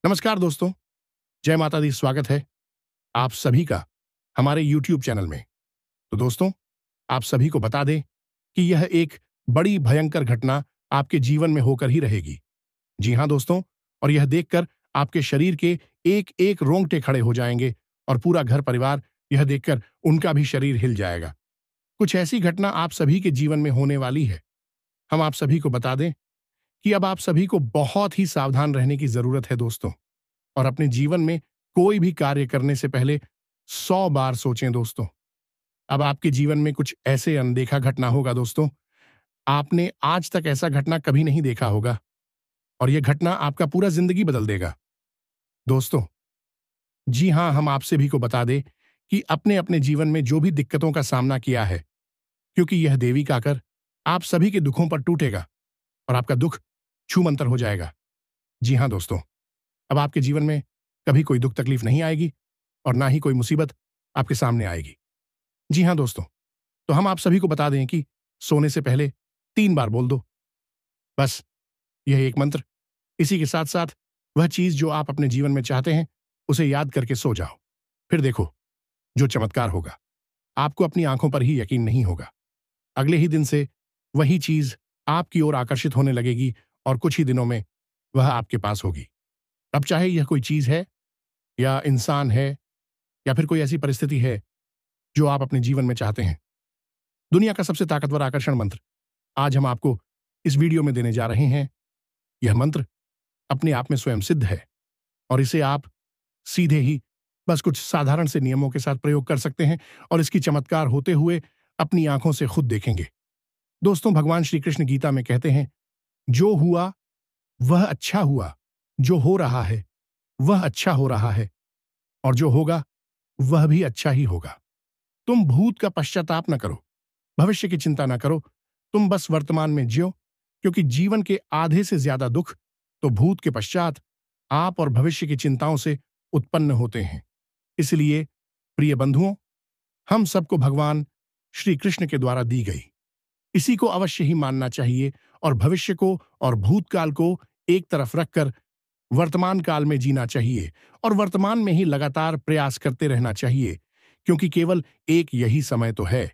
नमस्कार दोस्तों, जय माता दी। स्वागत है आप सभी का हमारे YouTube चैनल में। तो दोस्तों, आप सभी को बता दें कि यह एक बड़ी भयंकर घटना आपके जीवन में होकर ही रहेगी। जी हाँ दोस्तों, और यह देखकर आपके शरीर के एक-एक रोंगटे खड़े हो जाएंगे और पूरा घर परिवार यह देखकर उनका भी शरीर हिल जाएगा। कुछ ऐसी घटना आप सभी के जीवन में होने वाली है। हम आप सभी को बता दें कि अब आप सभी को बहुत ही सावधान रहने की जरूरत है दोस्तों। और अपने जीवन में कोई भी कार्य करने से पहले 100 बार सोचें दोस्तों। अब आपके जीवन में कुछ ऐसे अनदेखा घटना होगा दोस्तों, आपने आज तक ऐसा घटना कभी नहीं देखा होगा और यह घटना आपका पूरा जिंदगी बदल देगा। दोस्तों, जी हां, हम आपसे भी को बता दें कि अपने अपने जीवन में जो भी दिक्कतों का सामना किया है, क्योंकि यह देवी का आकर आप सभी के दुखों पर टूटेगा और आपका दुख छूमंतर हो जाएगा। जी हां दोस्तों, अब आपके जीवन में कभी कोई दुख तकलीफ नहीं आएगी और ना ही कोई मुसीबत आपके सामने आएगी। जी हां दोस्तों, तो हम आप सभी को बता दें कि सोने से पहले 3 बार बोल दो। बस यह एक मंत्र, इसी के साथ साथ वह चीज जो आप अपने जीवन में चाहते हैं उसे याद करके सो जाओ। फिर देखो जो चमत्कार होगा। आपको अपनी आंखों पर ही यकीन नहीं होगा। अगले ही दिन से वही चीज आपकी ओर आकर्षित होने लगेगी और कुछ ही दिनों में वह आपके पास होगी। अब चाहे यह कोई चीज है या इंसान है या फिर कोई ऐसी परिस्थिति है जो आप अपने जीवन में चाहते हैं। दुनिया का सबसे ताकतवर आकर्षण मंत्र आज हम आपको इस वीडियो में देने जा रहे हैं। यह मंत्र अपने आप में स्वयं सिद्ध है और इसे आप सीधे ही बस कुछ साधारण से नियमों के साथ प्रयोग कर सकते हैं और इसकी चमत्कार होते हुए अपनी आंखों से खुद देखेंगे। दोस्तों, भगवान श्री कृष्ण गीता में कहते हैं, जो हुआ वह अच्छा हुआ, जो हो रहा है वह अच्छा हो रहा है और जो होगा वह भी अच्छा ही होगा। तुम भूत का पश्चाताप न करो, भविष्य की चिंता न करो, तुम बस वर्तमान में जियो, क्योंकि जीवन के आधे से ज्यादा दुख तो भूत के पश्चात आप और भविष्य की चिंताओं से उत्पन्न होते हैं। इसलिए प्रिय बंधुओं, हम सबको भगवान श्री कृष्ण के द्वारा दी गई इसी को अवश्य ही मानना चाहिए और भविष्य को और भूतकाल को एक तरफ रखकर वर्तमान काल में जीना चाहिए और वर्तमान में ही लगातार प्रयास करते रहना चाहिए, क्योंकि केवल एक यही समय तो है।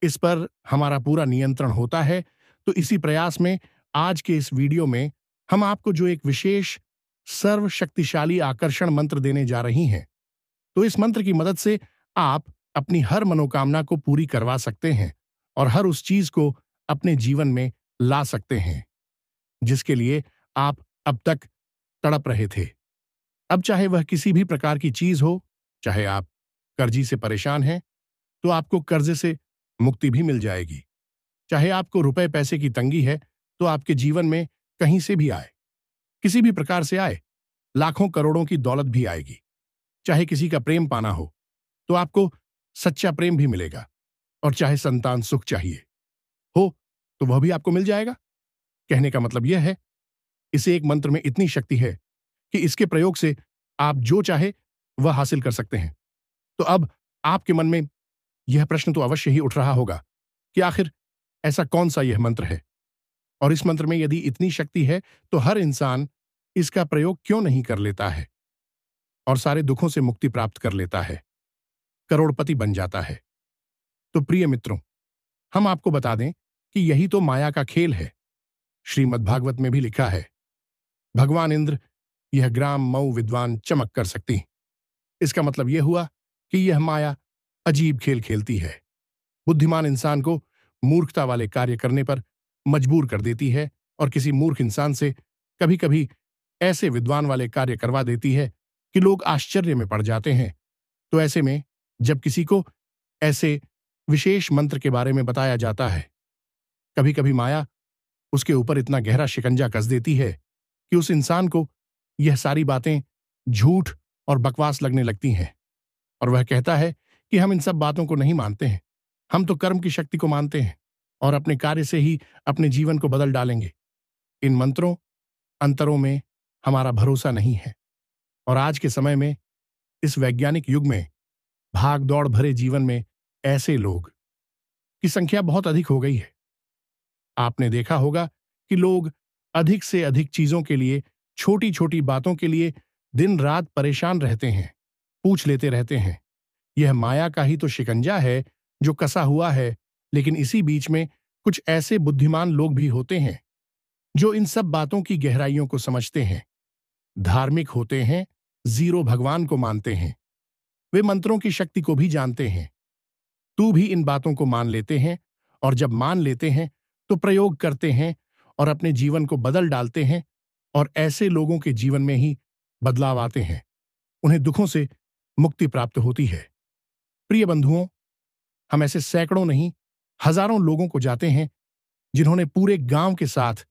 इस पर हमारा पूरा नियंत्रण होता है। तो इसी प्रयास में आज के इस वीडियो में हम आपको जो एक विशेष सर्वशक्तिशाली आकर्षण मंत्र देने जा रही हैं, तो इस मंत्र की मदद से आप अपनी हर मनोकामना को पूरी करवा सकते हैं और हर उस चीज को अपने जीवन में ला सकते हैं जिसके लिए आप अब तक तड़प रहे थे। अब चाहे वह किसी भी प्रकार की चीज हो, चाहे आप कर्जी से परेशान हैं तो आपको कर्जे से मुक्ति भी मिल जाएगी। चाहे आपको रुपए पैसे की तंगी है तो आपके जीवन में कहीं से भी आए, किसी भी प्रकार से आए, लाखों करोड़ों की दौलत भी आएगी। चाहे किसी का प्रेम पाना हो तो आपको सच्चा प्रेम भी मिलेगा और चाहे संतान सुख चाहिए हो तो वह भी आपको मिल जाएगा। कहने का मतलब यह है, इसे एक मंत्र में इतनी शक्ति है कि इसके प्रयोग से आप जो चाहे वह हासिल कर सकते हैं। तो अब आपके मन में यह प्रश्न तो अवश्य ही उठ रहा होगा कि आखिर ऐसा कौन सा यह मंत्र है और इस मंत्र में यदि इतनी शक्ति है तो हर इंसान इसका प्रयोग क्यों नहीं कर लेता है और सारे दुखों से मुक्ति प्राप्त कर लेता है, करोड़पति बन जाता है। तो प्रिय मित्रों, हम आपको बता दें कि यही तो माया का खेल है। श्रीमद् भागवत में भी लिखा है, भगवान इंद्र यह ग्राम मऊ विद्वान चमक कर सकती। इसका मतलब यह हुआ कि यह माया अजीब खेल खेलती है, बुद्धिमान इंसान को मूर्खता वाले कार्य करने पर मजबूर कर देती है और किसी मूर्ख इंसान से कभी कभी ऐसे विद्वान वाले कार्य करवा देती है कि लोग आश्चर्य में पड़ जाते हैं। तो ऐसे में जब किसी को ऐसे विशेष मंत्र के बारे में बताया जाता है, कभी कभी माया उसके ऊपर इतना गहरा शिकंजा कस देती है कि उस इंसान को यह सारी बातें झूठ और बकवास लगने लगती हैं और वह कहता है कि हम इन सब बातों को नहीं मानते हैं, हम तो कर्म की शक्ति को मानते हैं और अपने कार्य से ही अपने जीवन को बदल डालेंगे। इन मंत्रों अंतरों में हमारा भरोसा नहीं है और आज के समय में इस वैज्ञानिक युग में भाग दौड़ भरे जीवन में ऐसे लोग की संख्या बहुत अधिक हो गई है। आपने देखा होगा कि लोग अधिक से अधिक चीजों के लिए, छोटी छोटी बातों के लिए दिन रात परेशान रहते हैं, पूछ लेते रहते हैं। यह माया का ही तो शिकंजा है जो कसा हुआ है, लेकिन इसी बीच में कुछ ऐसे बुद्धिमान लोग भी होते हैं जो इन सब बातों की गहराइयों को समझते हैं, धार्मिक होते हैं, जीरो भगवान को मानते हैं, वे मंत्रों की शक्ति को भी जानते हैं। तू भी इन बातों को मान लेते हैं, और जब मान लेते हैं तो प्रयोग करते हैं और अपने जीवन को बदल डालते हैं, और ऐसे लोगों के जीवन में ही बदलाव आते हैं, उन्हें दुखों से मुक्ति प्राप्त होती है। प्रिय बंधुओं, हम ऐसे सैकड़ों नहीं, हजारों लोगों को जाते हैं जिन्होंने पूरे गांव के साथ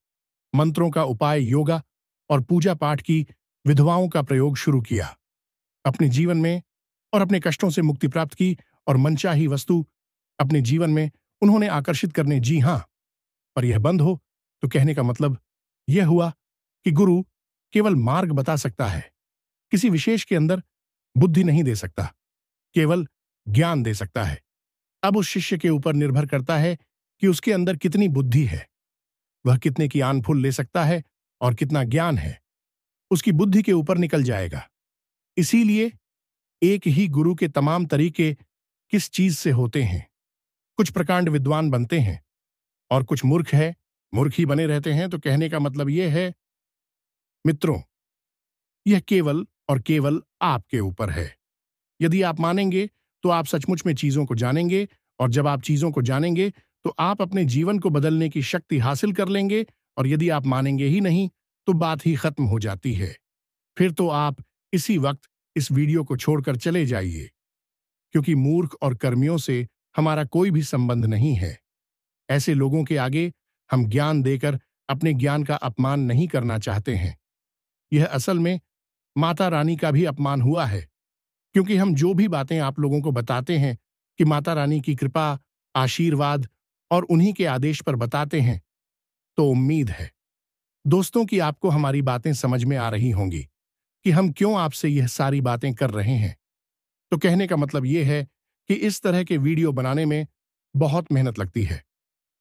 मंत्रों का उपाय, योगा और पूजा पाठ की विधवाओं का प्रयोग शुरू किया, अपने जीवन में और अपने कष्टों से मुक्ति प्राप्त की, और मनचाही वस्तु अपने जीवन में उन्होंने आकर्षित करने, जी हां, पर यह बंद हो तो कहने का मतलब यह हुआ कि गुरु केवल मार्ग बता सकता है, किसी विशेष के अंदर बुद्धि नहीं दे सकता, केवल ज्ञान दे सकता है। अब उस शिष्य के ऊपर निर्भर करता है कि उसके अंदर कितनी बुद्धि है, वह कितने की आन फूल ले सकता है और कितना ज्ञान है, उसकी बुद्धि के ऊपर निकल जाएगा। इसीलिए एक ही गुरु के तमाम तरीके किस चीज से होते हैं। कुछ प्रकांड विद्वान बनते हैं और कुछ मूर्ख ही बने रहते हैं। तो कहने का मतलब यह है मित्रों, यह केवल और केवल आपके ऊपर है। यदि आप मानेंगे तो आप सचमुच में चीजों को जानेंगे, और जब आप चीजों को जानेंगे तो आप अपने जीवन को बदलने की शक्ति हासिल कर लेंगे, और यदि आप मानेंगे ही नहीं तो बात ही खत्म हो जाती है। फिर तो आप इसी वक्त इस वीडियो को छोड़कर चले जाइए, क्योंकि मूर्ख और कर्मियों से हमारा कोई भी संबंध नहीं है। ऐसे लोगों के आगे हम ज्ञान देकर अपने ज्ञान का अपमान नहीं करना चाहते हैं। यह असल में माता रानी का भी अपमान हुआ है, क्योंकि हम जो भी बातें आप लोगों को बताते हैं कि माता रानी की कृपा, आशीर्वाद और उन्हीं के आदेश पर बताते हैं, तो उम्मीद है दोस्तों कि आपको हमारी बातें समझ में आ रही होंगी कि हम क्यों आपसे यह सारी बातें कर रहे हैं। तो कहने का मतलब यह है कि इस तरह के वीडियो बनाने में बहुत मेहनत लगती है,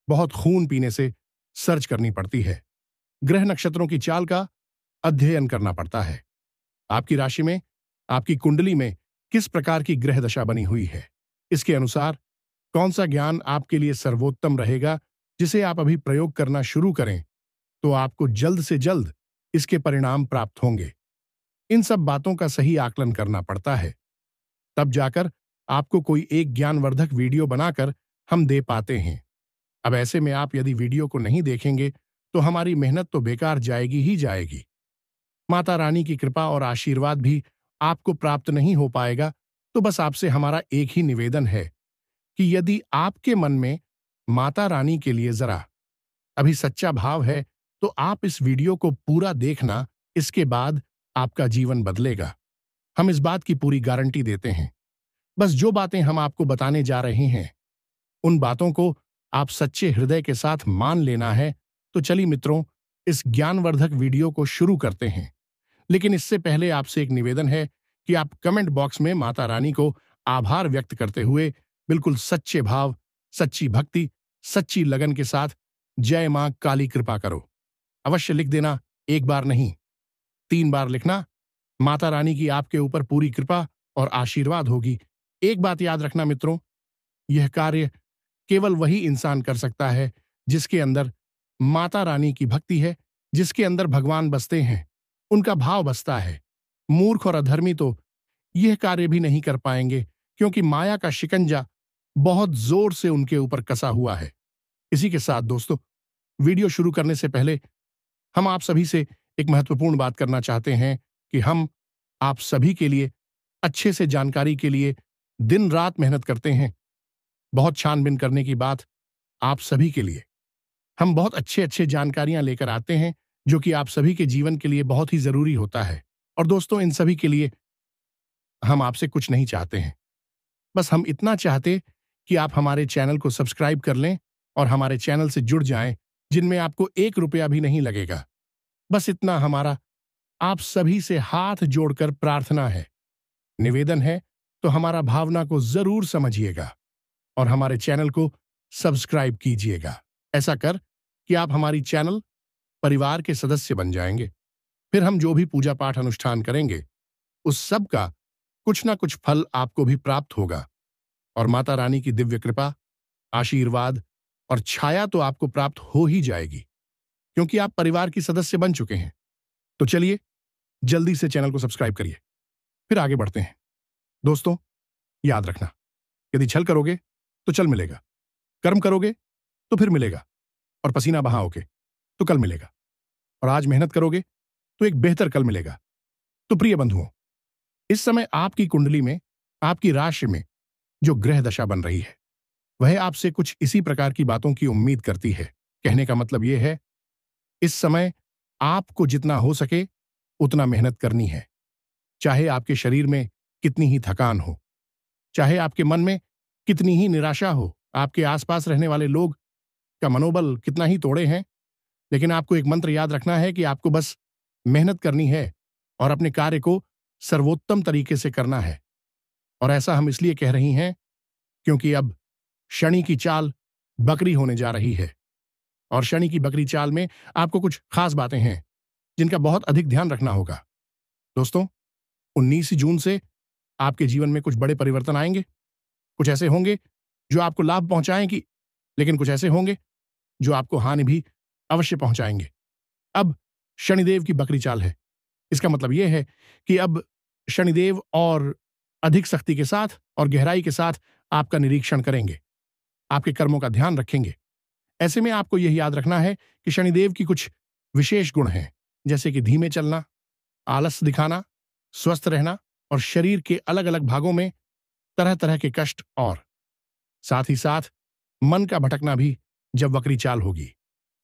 बहुत खून पीने से सर्च करनी पड़ती है, ग्रह नक्षत्रों की चाल का अध्ययन करना पड़ता है, आपकी राशि में, आपकी कुंडली में किस प्रकार की ग्रह दशा बनी हुई है, इसके अनुसार कौन सा ज्ञान आपके लिए सर्वोत्तम रहेगा, जिसे आप अभी प्रयोग करना शुरू करें तो आपको जल्द से जल्द इसके परिणाम प्राप्त होंगे। इन सब बातों का सही आकलन करना पड़ता है, तब जाकर आपको कोई एक ज्ञानवर्धक वीडियो बनाकर हम दे पाते हैं। अब ऐसे में आप यदि वीडियो को नहीं देखेंगे तो हमारी मेहनत तो बेकार जाएगी ही जाएगी। माता रानी की कृपा और आशीर्वाद भी आपको प्राप्त नहीं हो पाएगा। तो बस आपसे हमारा एक ही निवेदन है कि यदि आपके मन में माता रानी के लिए जरा अभी सच्चा भाव है तो आप इस वीडियो को पूरा देखना, इसके बाद आपका जीवन बदलेगा। हम इस बात की पूरी गारंटी देते हैं। बस जो बातें हम आपको बताने जा रहे हैं उन बातों को आप सच्चे हृदय के साथ मान लेना है। तो चलिए मित्रों, इस ज्ञानवर्धक वीडियो को शुरू करते हैं। लेकिन इससे पहले आपसे एक निवेदन है कि आप कमेंट बॉक्स में माता रानी को आभार व्यक्त करते हुए बिल्कुल सच्चे भाव, सच्ची भक्ति, सच्ची लगन के साथ जय मां काली कृपा करो अवश्य लिख देना। एक बार नहीं, 3 बार लिखना। माता रानी की आपके ऊपर पूरी कृपा और आशीर्वाद होगी। एक बात याद रखना मित्रों, यह कार्य केवल वही इंसान कर सकता है जिसके अंदर माता रानी की भक्ति है, जिसके अंदर भगवान बसते हैं, उनका भाव बसता है। मूर्ख और अधर्मी तो यह कार्य भी नहीं कर पाएंगे, क्योंकि माया का शिकंजा बहुत जोर से उनके ऊपर कसा हुआ है। इसी के साथ दोस्तों, वीडियो शुरू करने से पहले हम आप सभी से एक महत्वपूर्ण बात करना चाहते हैं कि हम आप सभी के लिए अच्छे से जानकारी के लिए दिन रात मेहनत करते हैं। बहुत छानबीन करने की बात आप सभी के लिए हम बहुत अच्छे अच्छे जानकारियां लेकर आते हैं, जो कि आप सभी के जीवन के लिए बहुत ही जरूरी होता है। और दोस्तों, इन सभी के लिए हम आपसे कुछ नहीं चाहते हैं, बस हम इतना चाहते कि आप हमारे चैनल को सब्सक्राइब कर लें और हमारे चैनल से जुड़ जाएं, जिनमें आपको 1 रुपया भी नहीं लगेगा। बस इतना हमारा आप सभी से हाथ जोड़कर प्रार्थना है, निवेदन है। तो हमारा भावना को जरूर समझिएगा और हमारे चैनल को सब्सक्राइब कीजिएगा। ऐसा कर कि आप हमारी चैनल परिवार के सदस्य बन जाएंगे। फिर हम जो भी पूजा पाठ अनुष्ठान करेंगे उस सब का कुछ ना कुछ फल आपको भी प्राप्त होगा और माता रानी की दिव्य कृपा, आशीर्वाद और छाया तो आपको प्राप्त हो ही जाएगी, क्योंकि आप परिवार की सदस्य बन चुके हैं। तो चलिए जल्दी से चैनल को सब्सक्राइब करिए, फिर आगे बढ़ते हैं। दोस्तों, याद रखना, यदि छल करोगे तो चल मिलेगा, कर्म करोगे तो फिर मिलेगा, और पसीना बहाओगे तो कल मिलेगा, और आज मेहनत करोगे तो एक बेहतर कल मिलेगा। तो प्रिय बंधुओं, इस समय आपकी कुंडली में, आपकी राशि में जो ग्रह दशा बन रही है, वह आपसे कुछ इसी प्रकार की बातों की उम्मीद करती है। कहने का मतलब यह है, इस समय आपको जितना हो सके उतना मेहनत करनी है, चाहे आपके शरीर में कितनी ही थकान हो, चाहे आपके मन में कितनी ही निराशा हो, आपके आसपास रहने वाले लोग का मनोबल कितना ही तोड़े हैं, लेकिन आपको एक मंत्र याद रखना है कि आपको बस मेहनत करनी है और अपने कार्य को सर्वोत्तम तरीके से करना है। और ऐसा हम इसलिए कह रही हैं क्योंकि अब शनि की चाल बकरी होने जा रही है, और शनि की बकरी चाल में आपको कुछ खास बातें हैं जिनका बहुत अधिक ध्यान रखना होगा। दोस्तों, 19 जून से आपके जीवन में कुछ बड़े परिवर्तन आएंगे। कुछ ऐसे होंगे जो आपको लाभ पहुंचाएंगे, लेकिन कुछ ऐसे होंगे जो आपको हानि भी अवश्य पहुंचाएंगे। अब शनिदेव की बकरी चाल है। इसका मतलब यह है कि अब शनिदेव और अधिक शक्ति के साथ और गहराई के साथ आपका निरीक्षण करेंगे, आपके कर्मों का ध्यान रखेंगे। ऐसे में आपको यह याद रखना है कि शनिदेव की कुछ विशेष गुण हैं, जैसे कि धीमे चलना, आलस दिखाना, स्वस्थ रहना और शरीर के अलग अलग भागों में तरह तरह के कष्ट, और साथ ही साथ मन का भटकना भी जब वक्री चाल होगी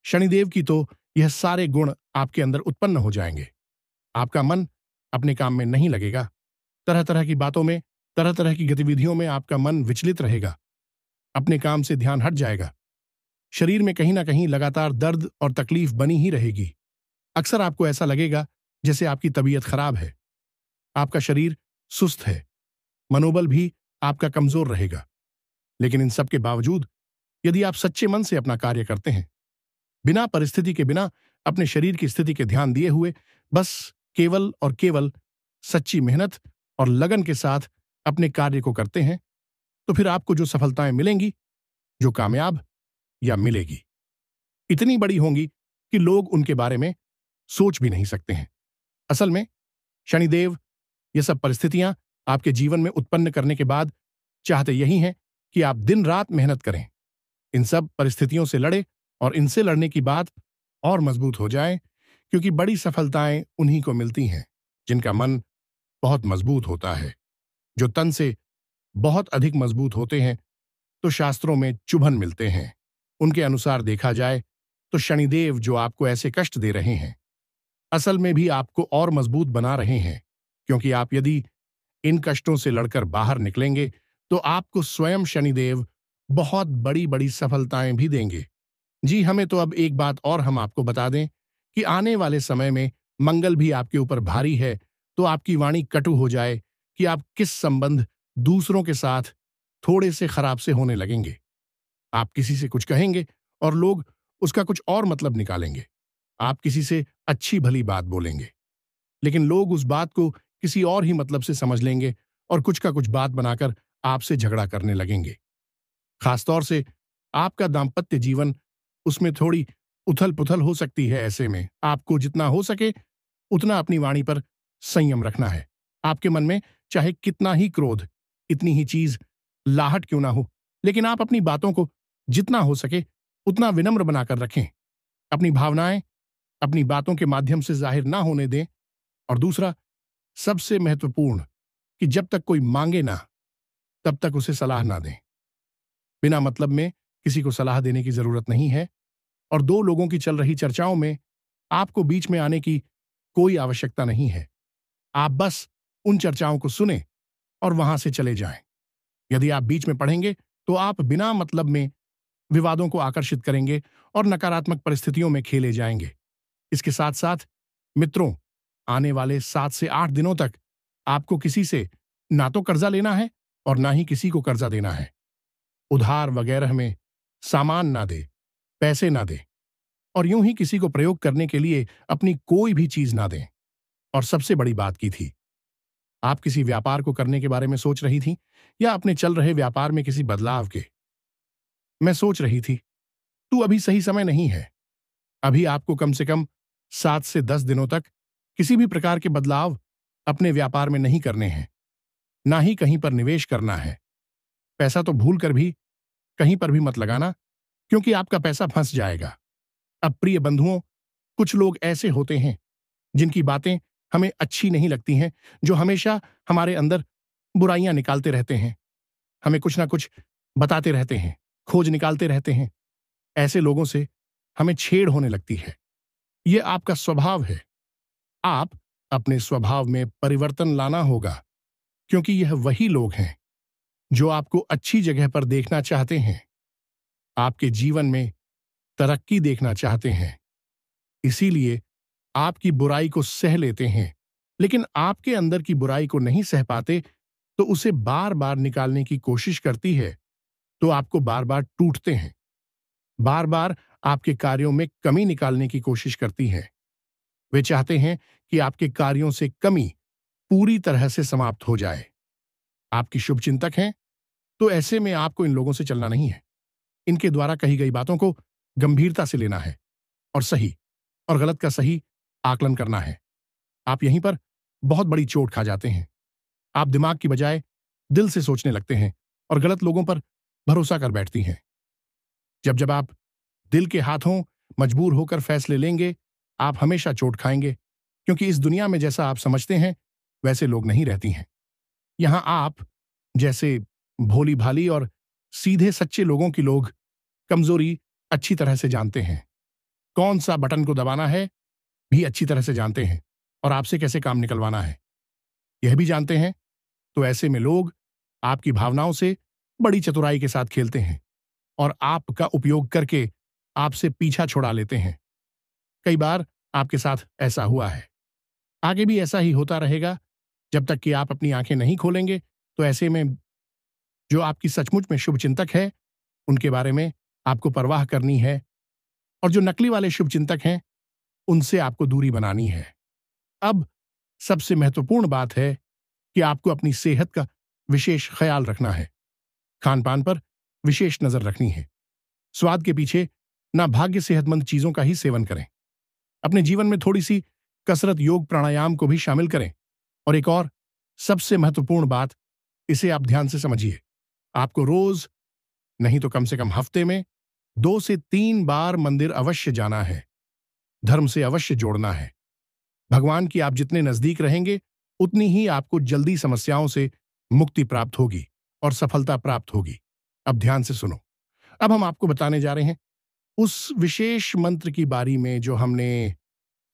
शनिदेव की, तो यह सारे गुण आपके अंदर उत्पन्न हो जाएंगे। आपका मन अपने काम में नहीं लगेगा, तरह तरह की बातों में, तरह तरह की गतिविधियों में आपका मन विचलित रहेगा, अपने काम से ध्यान हट जाएगा, शरीर में कहीं ना कहीं लगातार दर्द और तकलीफ बनी ही रहेगी। अक्सर आपको ऐसा लगेगा जैसे आपकी तबीयत खराब है, आपका शरीर सुस्त है, मनोबल भी आपका कमजोर रहेगा। लेकिन इन सब के बावजूद यदि आप सच्चे मन से अपना कार्य करते हैं, बिना परिस्थिति के, बिना अपने शरीर की स्थिति के ध्यान दिए हुए, बस केवल और केवल सच्ची मेहनत और लगन के साथ अपने कार्य को करते हैं, तो फिर आपको जो सफलताएं मिलेंगी, जो कामयाब या मिलेगी, इतनी बड़ी होंगी कि लोग उनके बारे में सोच भी नहीं सकते हैं। असल में शनिदेव ये सब परिस्थितियां आपके जीवन में उत्पन्न करने के बाद चाहते यही हैं कि आप दिन रात मेहनत करें, इन सब परिस्थितियों से लड़े और इनसे लड़ने की बात और मजबूत हो जाए, क्योंकि बड़ी सफलताएं उन्हीं को मिलती हैं जिनका मन बहुत मजबूत होता है। जो तन से बहुत अधिक मजबूत होते हैं तो शास्त्रों में चुभन मिलते हैं। उनके अनुसार देखा जाए तो शनिदेव जो आपको ऐसे कष्ट दे रहे हैं, असल में भी आपको और मजबूत बना रहे हैं, क्योंकि आप यदि इन कष्टों से लड़कर बाहर निकलेंगे तो आपको स्वयं शनिदेव बहुत बड़ी बड़ी सफलताएं भी देंगे। जी, हमें तो अब एक बात और हम आपको बता दें कि आने वाले समय में मंगल भी आपके ऊपर भारी है, तो आपकी वाणी कटु हो जाए कि आप किस संबंध दूसरों के साथ थोड़े से खराब से होने लगेंगे। आप किसी से कुछ कहेंगे और लोग उसका कुछ और मतलब निकालेंगे। आप किसी से अच्छी भली बात बोलेंगे, लेकिन लोग उस बात को किसी और ही मतलब से समझ लेंगे और कुछ का कुछ बात बनाकर आपसे झगड़ा करने लगेंगे। खासतौर से आपका दाम्पत्य जीवन, उसमें थोड़ी उथल पुथल हो सकती है। ऐसे में आपको जितना हो सके उतना अपनी वाणी पर संयम रखना है। आपके मन में चाहे कितना ही क्रोध, इतनी ही चीज लाहट क्यों ना हो, लेकिन आप अपनी बातों को जितना हो सके उतना विनम्र बनाकर रखें। अपनी भावनाएं अपनी बातों के माध्यम से जाहिर ना होने दें। और दूसरा, सबसे महत्वपूर्ण, कि जब तक कोई मांगे ना, तब तक उसे सलाह ना दें। बिना मतलब में किसी को सलाह देने की जरूरत नहीं है, और दो लोगों की चल रही चर्चाओं में आपको बीच में आने की कोई आवश्यकता नहीं है। आप बस उन चर्चाओं को सुने और वहां से चले जाएं। यदि आप बीच में पढ़ेंगे तो आप बिना मतलब में विवादों को आकर्षित करेंगे और नकारात्मक परिस्थितियों में खेले जाएंगे। इसके साथ साथ मित्रों, आने वाले 7 से 8 दिनों तक आपको किसी से ना तो कर्जा लेना है और ना ही किसी को कर्जा देना है। उधार वगैरह में सामान ना दे, पैसे ना दे, और यूं ही किसी को प्रयोग करने के लिए अपनी कोई भी चीज ना दें। और सबसे बड़ी बात की थी, आप किसी व्यापार को करने के बारे में सोच रही थी या अपने चल रहे व्यापार में किसी बदलाव के? मैं सोच रही थी, तू अभी सही समय नहीं है। अभी आपको कम से कम 7 से 10 दिनों तक किसी भी प्रकार के बदलाव अपने व्यापार में नहीं करने हैं, ना ही कहीं पर निवेश करना है। पैसा तो भूल कर भी कहीं पर भी मत लगाना, क्योंकि आपका पैसा फंस जाएगा। अब प्रिय बंधुओं, कुछ लोग ऐसे होते हैं जिनकी बातें हमें अच्छी नहीं लगती हैं, जो हमेशा हमारे अंदर बुराइयां निकालते रहते हैं, हमें कुछ ना कुछ बताते रहते हैं, खोज निकालते रहते हैं। ऐसे लोगों से हमें छेड़ होने लगती है। यह आपका स्वभाव है। आप अपने स्वभाव में परिवर्तन लाना होगा, क्योंकि यह वही लोग हैं जो आपको अच्छी जगह पर देखना चाहते हैं, आपके जीवन में तरक्की देखना चाहते हैं। इसीलिए आपकी बुराई को सह लेते हैं, लेकिन आपके अंदर की बुराई को नहीं सह पाते तो उसे बार बार निकालने की कोशिश करती है, तो आपको बार बार टूटते हैं। बार बार आपके कार्यों में कमी निकालने की कोशिश करती है। वे चाहते हैं कि आपके कार्यों से कमी पूरी तरह से समाप्त हो जाए। आपकी शुभचिंतक हैं, तो ऐसे में आपको इन लोगों से चलना नहीं है। इनके द्वारा कही गई बातों को गंभीरता से लेना है और सही और गलत का सही आकलन करना है। आप यहीं पर बहुत बड़ी चोट खा जाते हैं। आप दिमाग की बजाय दिल से सोचने लगते हैं और गलत लोगों पर भरोसा कर बैठती हैं। जब जब आप दिल के हाथों मजबूर होकर फैसले लेंगे, आप हमेशा चोट खाएंगे, क्योंकि इस दुनिया में जैसा आप समझते हैं वैसे लोग नहीं रहती हैं। यहां आप जैसे भोली भाली और सीधे सच्चे लोगों की लोग कमजोरी अच्छी तरह से जानते हैं। कौन सा बटन को दबाना है भी अच्छी तरह से जानते हैं, और आपसे कैसे काम निकलवाना है यह भी जानते हैं। तो ऐसे में लोग आपकी भावनाओं से बड़ी चतुराई के साथ खेलते हैं और आपका उपयोग करके आपसे पीछा छुड़ा लेते हैं। कई बार आपके साथ ऐसा हुआ है, आगे भी ऐसा ही होता रहेगा जब तक कि आप अपनी आंखें नहीं खोलेंगे। तो ऐसे में जो आपकी सचमुच में शुभचिंतक है, उनके बारे में आपको परवाह करनी है, और जो नकली वाले शुभचिंतक हैं, उनसे आपको दूरी बनानी है। अब सबसे महत्वपूर्ण बात है कि आपको अपनी सेहत का विशेष ख्याल रखना है। खान पान पर विशेष नजर रखनी है। स्वाद के पीछे ना भाग्य सेहतमंद चीजों का ही सेवन करें। अपने जीवन में थोड़ी सी कसरत, योग, प्राणायाम को भी शामिल करें। और एक और सबसे महत्वपूर्ण बात, इसे आप ध्यान से समझिए। आपको रोज नहीं तो कम से कम हफ्ते में 2 से 3 बार मंदिर अवश्य जाना है। धर्म से अवश्य जोड़ना है। भगवान की आप जितने नजदीक रहेंगे, उतनी ही आपको जल्दी समस्याओं से मुक्ति प्राप्त होगी और सफलता प्राप्त होगी। अब ध्यान से सुनो। अब हम आपको बताने जा रहे हैं उस विशेष मंत्र की बारी में जो हमने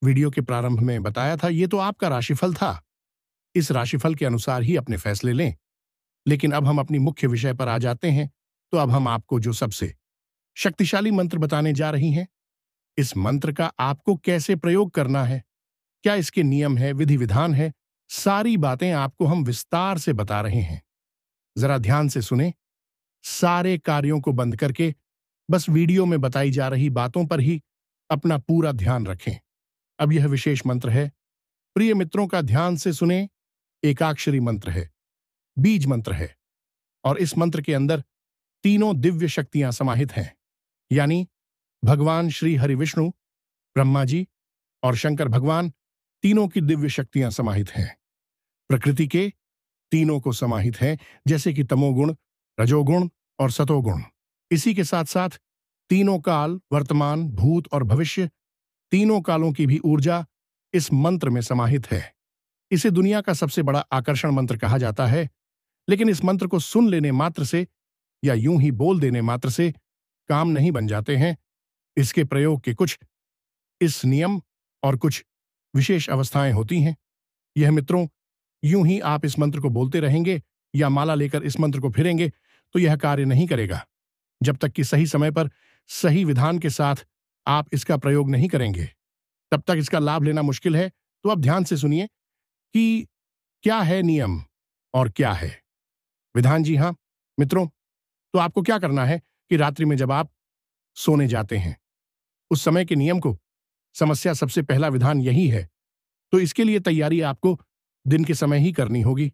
वीडियो के प्रारंभ में बताया था। ये तो आपका राशिफल था। इस राशिफल के अनुसार ही अपने फैसले लें। लेकिन अब हम अपनी मुख्य विषय पर आ जाते हैं। तो अब हम आपको जो सबसे शक्तिशाली मंत्र बताने जा रही हैं, इस मंत्र का आपको कैसे प्रयोग करना है, क्या इसके नियम है, विधि विधान है, सारी बातें आपको हम विस्तार से बता रहे हैं। जरा ध्यान से सुने। सारे कार्यों को बंद करके बस वीडियो में बताई जा रही बातों पर ही अपना पूरा ध्यान रखें। अब यह विशेष मंत्र है, प्रिय मित्रों का ध्यान से सुने। एकाक्षरी मंत्र है, बीज मंत्र है, और इस मंत्र के अंदर तीनों दिव्य शक्तियां समाहित हैं, यानी भगवान श्री हरि विष्णु, ब्रह्मा जी और शंकर भगवान, तीनों की दिव्य शक्तियां समाहित हैं। प्रकृति के तीनों को समाहित हैं, जैसे कि तमोगुण, रजोगुण और सतोगुण। इसी के साथ साथ तीनों काल, वर्तमान, भूत और भविष्य, तीनों कालों की भी ऊर्जा इस मंत्र में समाहित है। इसे दुनिया का सबसे बड़ा आकर्षण मंत्र कहा जाता है। लेकिन इस मंत्र को सुन लेने मात्र से या यूं ही बोल देने मात्र से काम नहीं बन जाते हैं। इसके प्रयोग के कुछ इस नियम और कुछ विशेष अवस्थाएं होती हैं। यह मित्रों, यूं ही आप इस मंत्र को बोलते रहेंगे या माला लेकर इस मंत्र को फिरेंगे तो यह कार्य नहीं करेगा। जब तक कि सही समय पर सही विधान के साथ आप इसका प्रयोग नहीं करेंगे, तब तक इसका लाभ लेना मुश्किल है। तो अब ध्यान से सुनिए कि क्या है नियम और क्या है विधान। जी हां मित्रों, तो आपको क्या करना है कि रात्रि में जब आप सोने जाते हैं, उस समय के नियम को समस्या सबसे पहला विधान यही है। तो इसके लिए तैयारी आपको दिन के समय ही करनी होगी।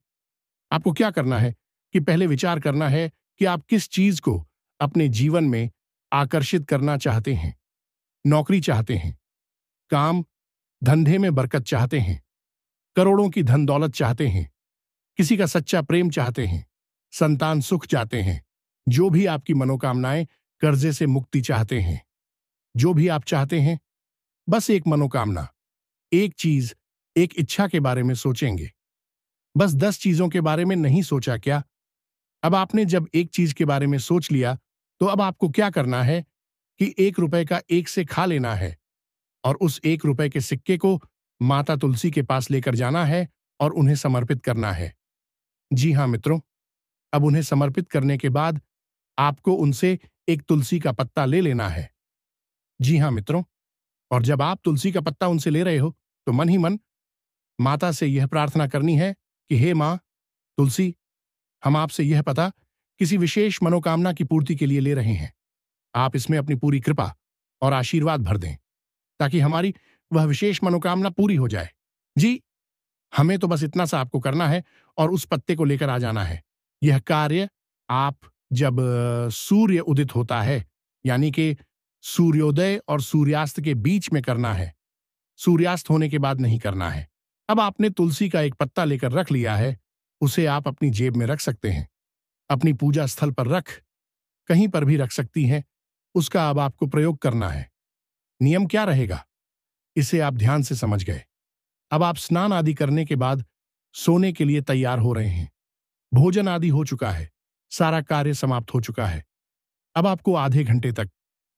आपको क्या करना है कि पहले विचार करना है कि आप किस चीज को अपने जीवन में आकर्षित करना चाहते हैं। नौकरी चाहते हैं, काम धंधे में बरकत चाहते हैं, करोड़ों की धन दौलत चाहते हैं, किसी का सच्चा प्रेम चाहते हैं, संतान सुख चाहते हैं, जो भी आपकी मनोकामनाएं, कर्जे से मुक्ति चाहते हैं, जो भी आप चाहते हैं, बस एक मनोकामना, एक चीज, एक इच्छा के बारे में सोचेंगे। बस 10 चीजों के बारे में नहीं सोचा क्या? अब आपने जब एक चीज के बारे में सोच लिया, तो अब आपको क्या करना है कि 1 रुपए का एक से खा लेना है और उस 1 रुपए के सिक्के को माता तुलसी के पास लेकर जाना है और उन्हें समर्पित करना है। जी हां मित्रों, अब उन्हें समर्पित करने के बाद आपको उनसे एक तुलसी का पत्ता ले लेना है। जी हां मित्रों, और जब आप तुलसी का पत्ता उनसे ले रहे हो, तो मन ही मन माता से यह प्रार्थना करनी है कि हे मां तुलसी, हम आपसे यह पता किसी विशेष मनोकामना की पूर्ति के लिए ले रहे हैं। आप इसमें अपनी पूरी कृपा और आशीर्वाद भर दें, ताकि हमारी वह विशेष मनोकामना पूरी हो जाए। जी, हमें तो बस इतना सा आपको करना है और उस पत्ते को लेकर आ जाना है। यह कार्य आप जब सूर्य उदित होता है, यानी कि सूर्योदय और सूर्यास्त के बीच में करना है, सूर्यास्त होने के बाद नहीं करना है। अब आपने तुलसी का एक पत्ता लेकर रख लिया है, उसे आप अपनी जेब में रख सकते हैं, अपनी पूजा स्थल पर रख, कहीं पर भी रख सकती हैं। उसका अब आपको प्रयोग करना है। नियम क्या रहेगा, इसे आप ध्यान से समझ गए। अब आप स्नान आदि करने के बाद सोने के लिए तैयार हो रहे हैं। भोजन आदि हो चुका है, सारा कार्य समाप्त हो चुका है। अब आपको आधे घंटे तक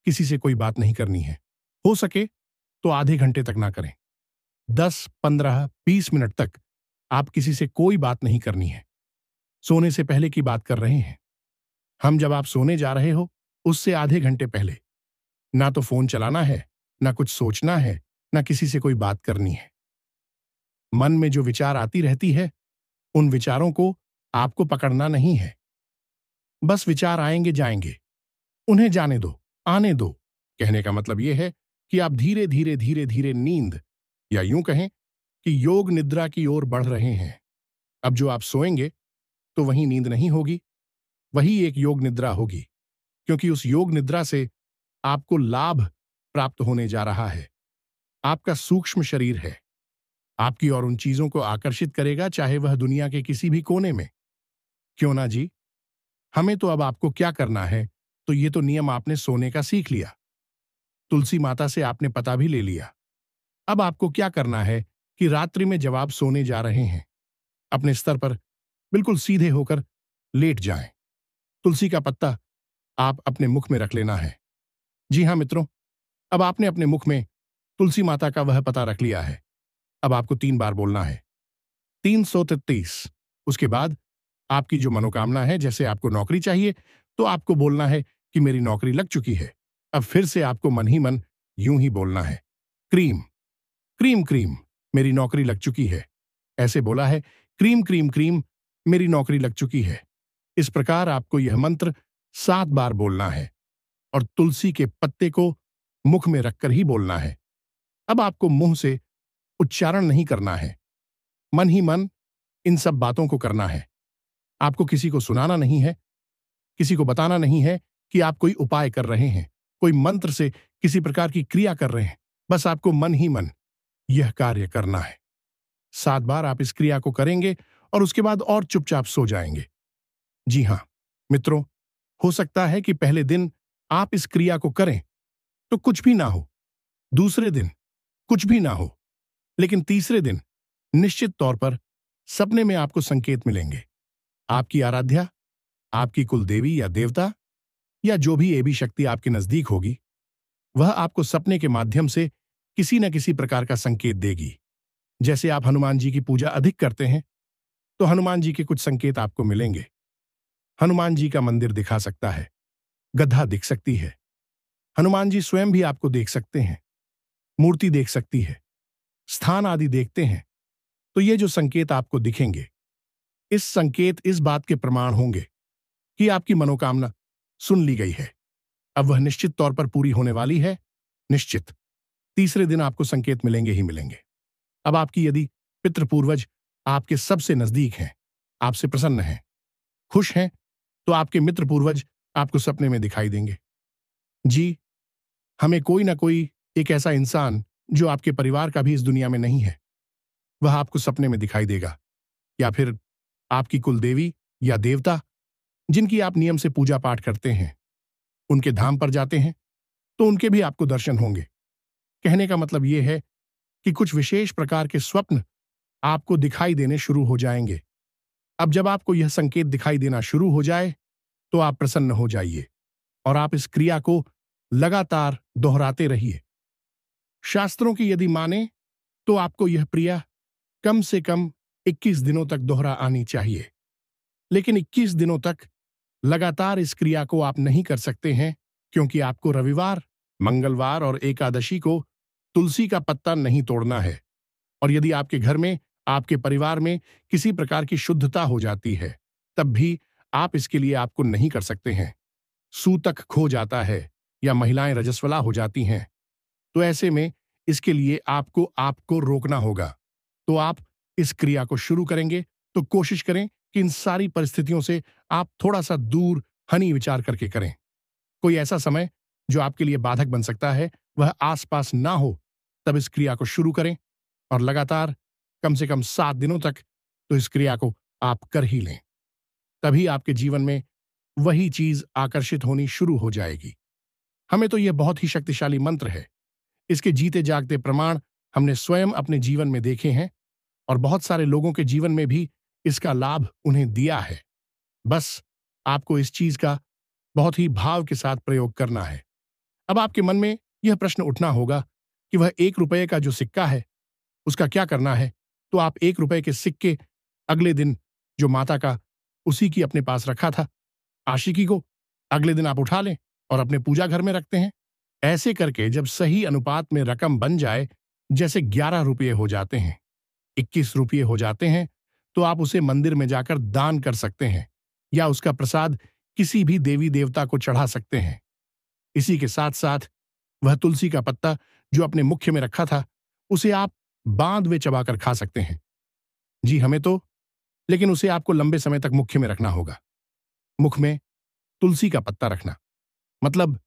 किसी से कोई बात नहीं करनी है। हो सके तो आधे घंटे तक ना करें। 10, 15, 20 मिनट तक आप किसी से कोई बात नहीं करनी है। सोने से पहले की बात कर रहे हैं हम। जब आप सोने जा रहे हो, उससे आधे घंटे पहले ना तो फोन चलाना है, ना कुछ सोचना है, ना किसी से कोई बात करनी है। मन में जो विचार आती रहती है, उन विचारों को आपको पकड़ना नहीं है। बस विचार आएंगे जाएंगे, उन्हें जाने दो, आने दो। कहने का मतलब यह है कि आप धीरे धीरे धीरे धीरे नींद, या यूं कहें कि योग निद्रा की ओर बढ़ रहे हैं। अब जो आप सोएंगे, तो वही नींद नहीं होगी, वही एक योग निद्रा होगी, क्योंकि उस योग निद्रा से आपको लाभ प्राप्त होने जा रहा है। आपका सूक्ष्म शरीर है, आपकी और उन चीजों को आकर्षित करेगा, चाहे वह दुनिया के किसी भी कोने में क्यों ना। जी, हमें तो अब आपको क्या करना है, तो ये तो नियम आपने सोने का सीख लिया, तुलसी माता से आपने पता भी ले लिया। अब आपको क्या करना है कि रात्रि में जब आप सोने जा रहे हैं, अपने स्तर पर बिल्कुल सीधे होकर लेट जाएं। तुलसी का पत्ता आप अपने मुख में रख लेना है। जी हां मित्रों, अब आपने अपने मुख में तुलसी माता का वह पता रख लिया है। अब आपको 3 बार बोलना है, 333। उसके बाद आपकी जो मनोकामना है, जैसे आपको नौकरी चाहिए, तो आपको बोलना है कि मेरी नौकरी लग चुकी है। अब फिर से आपको मन ही मन यूं ही बोलना है, क्रीम क्रीम क्रीम, मेरी नौकरी लग चुकी है। ऐसे बोला है, क्रीम क्रीम क्रीम, मेरी नौकरी लग चुकी है। इस प्रकार आपको यह मंत्र 7 बार बोलना है और तुलसी के पत्ते को मुख में रखकर ही बोलना है। अब आपको मुंह से उच्चारण नहीं करना है, मन ही मन इन सब बातों को करना है। आपको किसी को सुनाना नहीं है, किसी को बताना नहीं है कि आप कोई उपाय कर रहे हैं, कोई मंत्र से किसी प्रकार की क्रिया कर रहे हैं। बस आपको मन ही मन यह कार्य करना है। 7 बार आप इस क्रिया को करेंगे और उसके बाद और चुपचाप सो जाएंगे। जी हां मित्रों, हो सकता है कि पहले दिन आप इस क्रिया को करें तो कुछ भी ना हो, दूसरे दिन कुछ भी ना हो, लेकिन तीसरे दिन निश्चित तौर पर सपने में आपको संकेत मिलेंगे। आपकी आराध्या, आपकी कुल देवी या देवता, या जो भी एवी शक्ति आपके नजदीक होगी, वह आपको सपने के माध्यम से किसी न किसी प्रकार का संकेत देगी। जैसे आप हनुमान जी की पूजा अधिक करते हैं, तो हनुमान जी के कुछ संकेत आपको मिलेंगे। हनुमान जी का मंदिर दिखा सकता है, गधा दिख सकती है, हनुमान जी स्वयं भी आपको देख सकते हैं, मूर्ति देख सकती है, स्थान आदि देखते हैं, तो ये जो संकेत आपको दिखेंगे, इस संकेत इस बात के प्रमाण होंगे कि आपकी मनोकामना सुन ली गई है। अब वह निश्चित तौर पर पूरी होने वाली है, निश्चित। तीसरे दिन आपको संकेत मिलेंगे ही मिलेंगे। अब आपकी यदि पितृपूर्वज आपके सबसे नजदीक हैं, आपसे प्रसन्न हैं, खुश हैं, तो आपके मित्र पूर्वज आपको सपने में दिखाई देंगे। जी, हमें कोई ना कोई एक ऐसा इंसान जो आपके परिवार का भी इस दुनिया में नहीं है, वह आपको सपने में दिखाई देगा, या फिर आपकी कुलदेवी या देवता जिनकी आप नियम से पूजा पाठ करते हैं, उनके धाम पर जाते हैं तो उनके भी आपको दर्शन होंगे। कहने का मतलब यह है कि कुछ विशेष प्रकार के स्वप्न आपको दिखाई देने शुरू हो जाएंगे। अब जब आपको यह संकेत दिखाई देना शुरू हो जाए तो आप प्रसन्न हो जाइए और आप इस क्रिया को लगातार दोहराते रहिए। शास्त्रों की यदि माने तो आपको यह क्रिया कम से कम 21 दिनों तक दोहरा आनी चाहिए। लेकिन 21 दिनों तक लगातार इस क्रिया को आप नहीं कर सकते हैं, क्योंकि आपको रविवार, मंगलवार और एकादशी को तुलसी का पत्ता नहीं तोड़ना है। और यदि आपके घर में, आपके परिवार में किसी प्रकार की शुद्धता हो जाती है, तब भी आप इसके लिए आपको नहीं कर सकते हैं। सूतक खो जाता है या महिलाएं रजस्वला हो जाती हैं, तो ऐसे में इसके लिए आपको रोकना होगा। तो आप इस क्रिया को शुरू करेंगे तो कोशिश करें कि इन सारी परिस्थितियों से आप थोड़ा सा दूर हनी विचार करके करें। कोई ऐसा समय जो आपके लिए बाधक बन सकता है वह आसपास ना हो, तब इस क्रिया को शुरू करें और लगातार कम से कम 7 दिनों तक तो इस क्रिया को आप कर ही लें। तभी आपके जीवन में वही चीज आकर्षित होनी शुरू हो जाएगी। हमें तो यह बहुत ही शक्तिशाली मंत्र है। इसके जीते जागते प्रमाण हमने स्वयं अपने जीवन में देखे हैं और बहुत सारे लोगों के जीवन में भी इसका लाभ उन्हें दिया है। बस आपको इस चीज का बहुत ही भाव के साथ प्रयोग करना है। अब आपके मन में यह प्रश्न उठना होगा कि वह 1 रुपये का जो सिक्का है उसका क्या करना है। तो आप 1 रुपये के सिक्के अगले दिन जो माता का उसी की अपने पास रखा था आशिकी को अगले दिन आप उठा लें और अपने पूजा घर में रखते हैं। ऐसे करके जब सही अनुपात में रकम बन जाए, जैसे 11 रुपये हो जाते हैं, 21 रुपये हो जाते हैं, तो आप उसे मंदिर में जाकर दान कर सकते हैं या उसका प्रसाद किसी भी देवी देवता को चढ़ा सकते हैं। इसी के साथ साथ वह तुलसी का पत्ता जो अपने मुख्य में रखा था उसे आप बांध में चबाकर खा सकते हैं। जी हमें तो, लेकिन उसे आपको लंबे समय तक मुख्य में रखना होगा। मुख में तुलसी का पत्ता रखना मतलब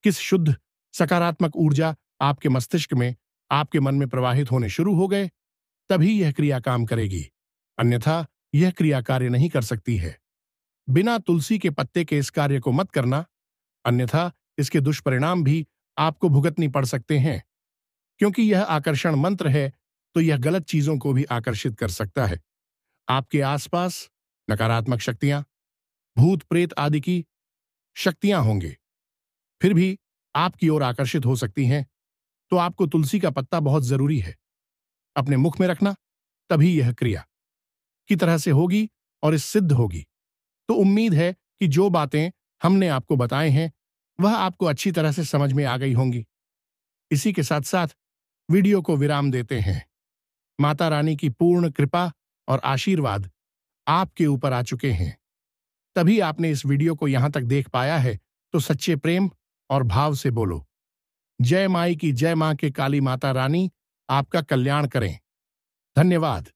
किस शुद्ध सकारात्मक ऊर्जा आपके मस्तिष्क में, आपके मन में प्रवाहित होने शुरू हो गए, तभी यह क्रिया काम करेगी। अन्यथा यह क्रिया कार्य नहीं कर सकती है। बिना तुलसी के पत्ते के इस कार्य को मत करना, अन्यथा इसके दुष्परिणाम भी आपको भुगतनी पड़ सकते हैं। क्योंकि यह आकर्षण मंत्र है तो यह गलत चीजों को भी आकर्षित कर सकता है। आपके आसपास नकारात्मक शक्तियां, भूत प्रेत आदि की शक्तियां होंगे, फिर भी आपकी ओर आकर्षित हो सकती हैं। तो आपको तुलसी का पत्ता बहुत जरूरी है अपने मुख में रखना, तभी यह क्रिया की तरह से होगी और इस सिद्ध होगी। तो उम्मीद है कि जो बातें हमने आपको बताए हैं वह आपको अच्छी तरह से समझ में आ गई होंगी। इसी के साथ साथ वीडियो को विराम देते हैं। माता रानी की पूर्ण कृपा और आशीर्वाद आपके ऊपर आ चुके हैं, तभी आपने इस वीडियो को यहां तक देख पाया है। तो सच्चे प्रेम और भाव से बोलो, जय माई की जय, मां के काली माता रानी आपका कल्याण करें। धन्यवाद।